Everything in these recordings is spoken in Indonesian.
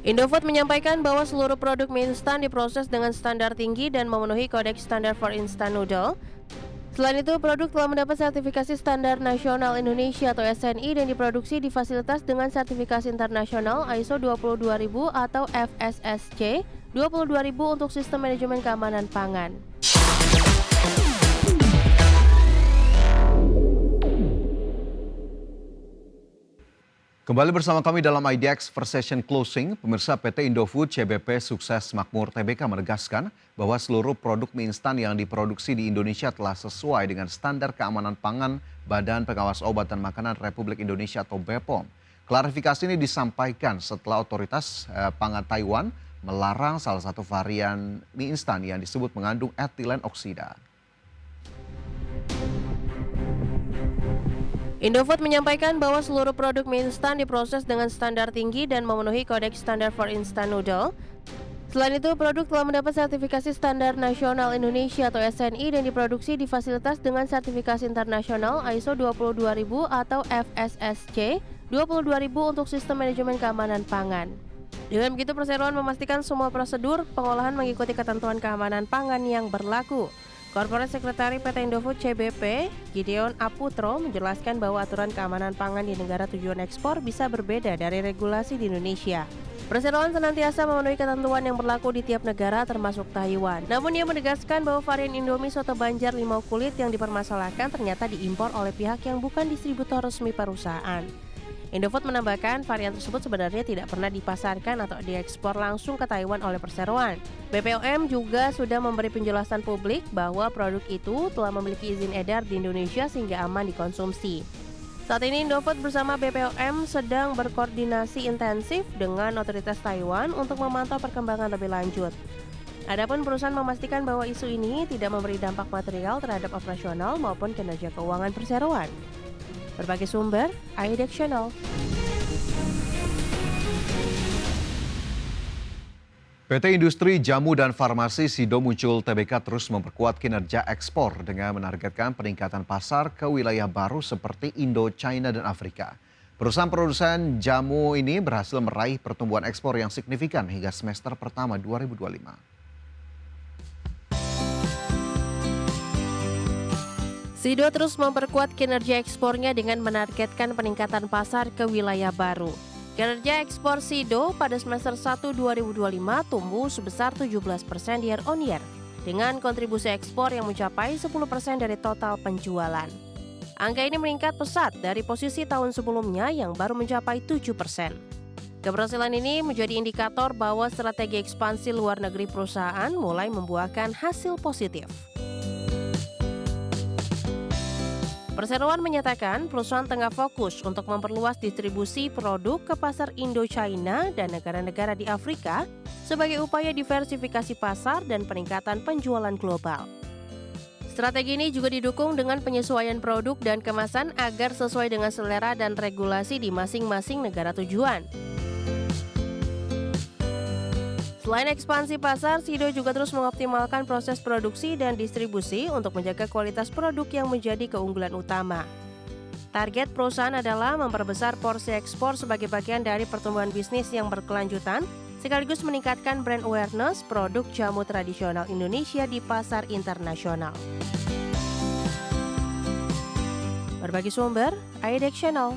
Indofood menyampaikan bahwa seluruh produk mie instan diproses dengan standar tinggi dan memenuhi kodeks standar for instant noodle. Selain itu, produk telah mendapat sertifikasi standar nasional Indonesia atau SNI dan diproduksi di fasilitas dengan sertifikasi internasional ISO 22000 atau FSSC 22000 untuk sistem manajemen keamanan pangan. Kembali bersama kami dalam IDX First Session Closing, pemirsa PT Indofood CBP Sukses Makmur Tbk menegaskan bahwa seluruh produk mie instan yang diproduksi di Indonesia telah sesuai dengan standar keamanan pangan Badan Pengawas Obat dan Makanan Republik Indonesia atau BPOM. Klarifikasi ini disampaikan setelah otoritas pangan Taiwan melarang salah satu varian mie instan yang disebut mengandung etilen oksida. Indofood menyampaikan bahwa seluruh produk mie instan diproses dengan standar tinggi dan memenuhi kodeks standar for instant noodle. Selain itu, produk telah mendapat sertifikasi standar nasional Indonesia atau SNI dan diproduksi di fasilitas dengan sertifikasi internasional ISO 22000 atau FSSC 22000 untuk sistem manajemen keamanan pangan. Dengan begitu, perseroan memastikan semua prosedur pengolahan mengikuti ketentuan keamanan pangan yang berlaku. Korporat Sekretari PT Indofood CBP, Gideon Aputro, menjelaskan bahwa aturan keamanan pangan di negara tujuan ekspor bisa berbeda dari regulasi di Indonesia. Perseroan senantiasa memenuhi ketentuan yang berlaku di tiap negara termasuk Taiwan. Namun ia menegaskan bahwa varian Indomie soto Banjar limau kulit yang dipermasalahkan ternyata diimpor oleh pihak yang bukan distributor resmi perusahaan. Indofood menambahkan varian tersebut sebenarnya tidak pernah dipasarkan atau diekspor langsung ke Taiwan oleh perseroan. BPOM juga sudah memberi penjelasan publik bahwa produk itu telah memiliki izin edar di Indonesia sehingga aman dikonsumsi. Saat ini Indofood bersama BPOM sedang berkoordinasi intensif dengan otoritas Taiwan untuk memantau perkembangan lebih lanjut. Adapun perusahaan memastikan bahwa isu ini tidak memberi dampak material terhadap operasional maupun kinerja keuangan perseroan. Berbagai sumber, IDX Channel. PT Industri Jamu dan Farmasi Sido Muncul Tbk terus memperkuat kinerja ekspor dengan menargetkan peningkatan pasar ke wilayah baru seperti Indo, China, dan Afrika. Perusahaan produsen jamu ini berhasil meraih pertumbuhan ekspor yang signifikan hingga semester pertama 2025. Sido terus memperkuat kinerja ekspornya dengan menargetkan peningkatan pasar ke wilayah baru. Kinerja ekspor Sido pada semester 1 2025 tumbuh sebesar 17% year on year, dengan kontribusi ekspor yang mencapai 10% dari total penjualan. Angka ini meningkat pesat dari posisi tahun sebelumnya yang baru mencapai 7%. Keberhasilan ini menjadi indikator bahwa strategi ekspansi luar negeri perusahaan mulai membuahkan hasil positif. Perseroan menyatakan perusahaan tengah fokus untuk memperluas distribusi produk ke pasar Indo-China dan negara-negara di Afrika sebagai upaya diversifikasi pasar dan peningkatan penjualan global. Strategi ini juga didukung dengan penyesuaian produk dan kemasan agar sesuai dengan selera dan regulasi di masing-masing negara tujuan. Selain ekspansi pasar, Sido juga terus mengoptimalkan proses produksi dan distribusi untuk menjaga kualitas produk yang menjadi keunggulan utama. Target perusahaan adalah memperbesar porsi ekspor sebagai bagian dari pertumbuhan bisnis yang berkelanjutan, sekaligus meningkatkan brand awareness produk jamu tradisional Indonesia di pasar internasional. Berbagi sumber, IDX Channel.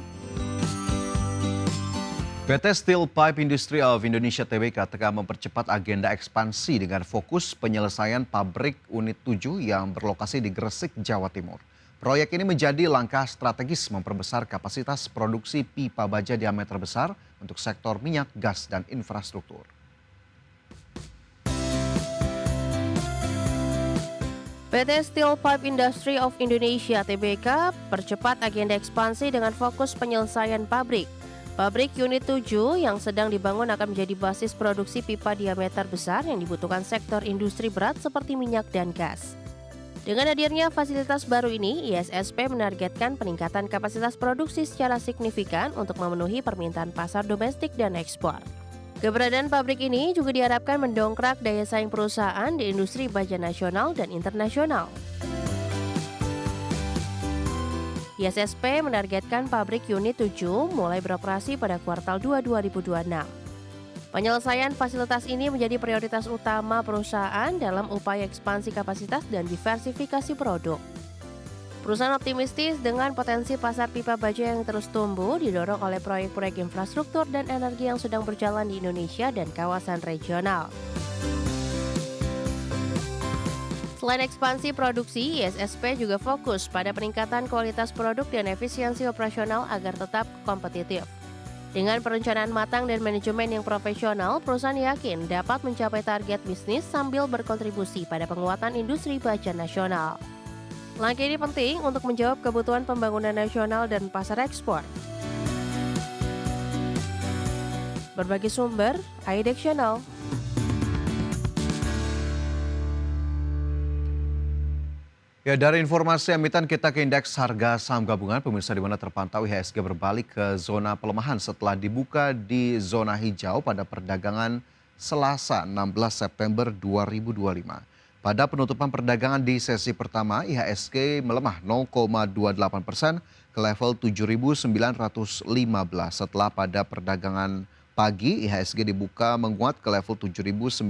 PT Steel Pipe Industry of Indonesia Tbk tengah mempercepat agenda ekspansi dengan fokus penyelesaian pabrik unit 7 yang berlokasi di Gresik, Jawa Timur. Proyek ini menjadi langkah strategis memperbesar kapasitas produksi pipa baja diameter besar untuk sektor minyak, gas, dan infrastruktur. PT Steel Pipe Industry of Indonesia Tbk percepat agenda ekspansi dengan fokus penyelesaian pabrik. Pabrik unit 7 yang sedang dibangun akan menjadi basis produksi pipa diameter besar yang dibutuhkan sektor industri berat seperti minyak dan gas. Dengan hadirnya fasilitas baru ini, ISSP menargetkan peningkatan kapasitas produksi secara signifikan untuk memenuhi permintaan pasar domestik dan ekspor. Keberadaan pabrik ini juga diharapkan mendongkrak daya saing perusahaan di industri baja nasional dan internasional. ISSP menargetkan pabrik unit 7 mulai beroperasi pada kuartal 2 2026. Penyelesaian fasilitas ini menjadi prioritas utama perusahaan dalam upaya ekspansi kapasitas dan diversifikasi produk. Perusahaan optimistis dengan potensi pasar pipa baja yang terus tumbuh didorong oleh proyek-proyek infrastruktur dan energi yang sedang berjalan di Indonesia dan kawasan regional. Selain ekspansi produksi, ISSP juga fokus pada peningkatan kualitas produk dan efisiensi operasional agar tetap kompetitif. Dengan perencanaan matang dan manajemen yang profesional, perusahaan yakin dapat mencapai target bisnis sambil berkontribusi pada penguatan industri baja nasional. Langkah ini penting untuk menjawab kebutuhan pembangunan nasional dan pasar ekspor. Berbagai sumber, IDEX Channel. Ya, dari informasi emiten kita ke indeks harga saham gabungan, pemirsa, di mana terpantau IHSG berbalik ke zona pelemahan setelah dibuka di zona hijau pada perdagangan Selasa 16 September 2025. Pada penutupan perdagangan di sesi pertama, IHSG melemah 0,28% ke level 7.915 setelah pada perdagangan pagi IHSG dibuka menguat ke level 7.979.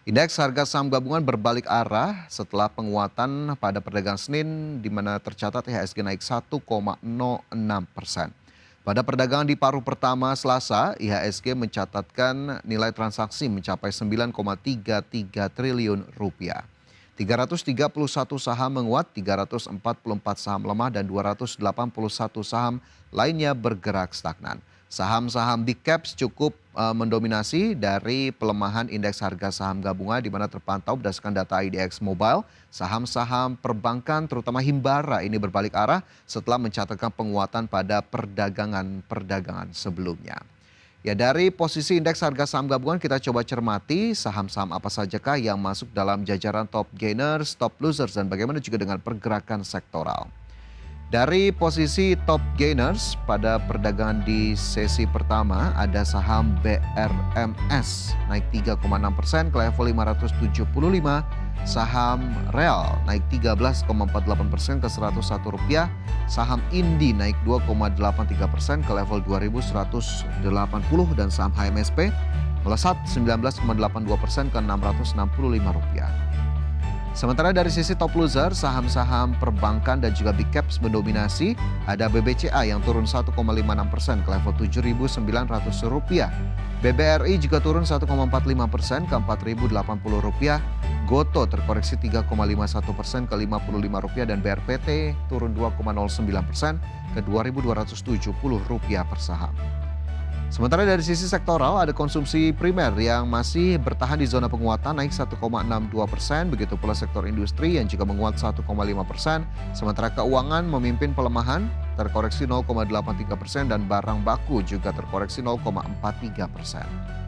Indeks harga saham gabungan berbalik arah setelah penguatan pada perdagangan Senin di mana tercatat IHSG naik 1,06%. Pada perdagangan di paruh pertama Selasa, IHSG mencatatkan nilai transaksi mencapai 9,33 triliun rupiah. 331 saham menguat, 344 saham lemah, dan 281 saham lainnya bergerak stagnan. Saham-saham big caps cukup mendominasi dari pelemahan indeks harga saham gabungan di mana terpantau berdasarkan data IDX Mobile, saham-saham perbankan terutama Himbara ini berbalik arah setelah mencatatkan penguatan pada perdagangan sebelumnya. Ya, dari posisi indeks harga saham gabungan kita coba cermati saham-saham apa sajakah yang masuk dalam jajaran top gainers, top losers, dan bagaimana juga dengan pergerakan sektoral. Dari posisi top gainers pada perdagangan di sesi pertama ada saham BRMS naik 3,6% ke level 575, saham Real naik 13,48% ke Rp101, saham Indi naik 2,83% ke level 2.180 dan saham HMSP melesat 19,82% ke Rp665. Sementara dari sisi top loser, saham-saham perbankan dan juga big caps mendominasi. Ada BBCA yang turun 1,56% ke level Rp7.900. BBRI juga turun 1,45% ke Rp4.080. Goto terkoreksi 3,51% ke Rp55 dan BRPT turun 2,09% ke Rp2.270 per saham. Sementara dari sisi sektoral ada konsumsi primer yang masih bertahan di zona penguatan naik 1,62%, begitu pula sektor industri yang juga menguat 1,5%, sementara keuangan memimpin pelemahan terkoreksi 0,83% dan barang baku juga terkoreksi 0,43%.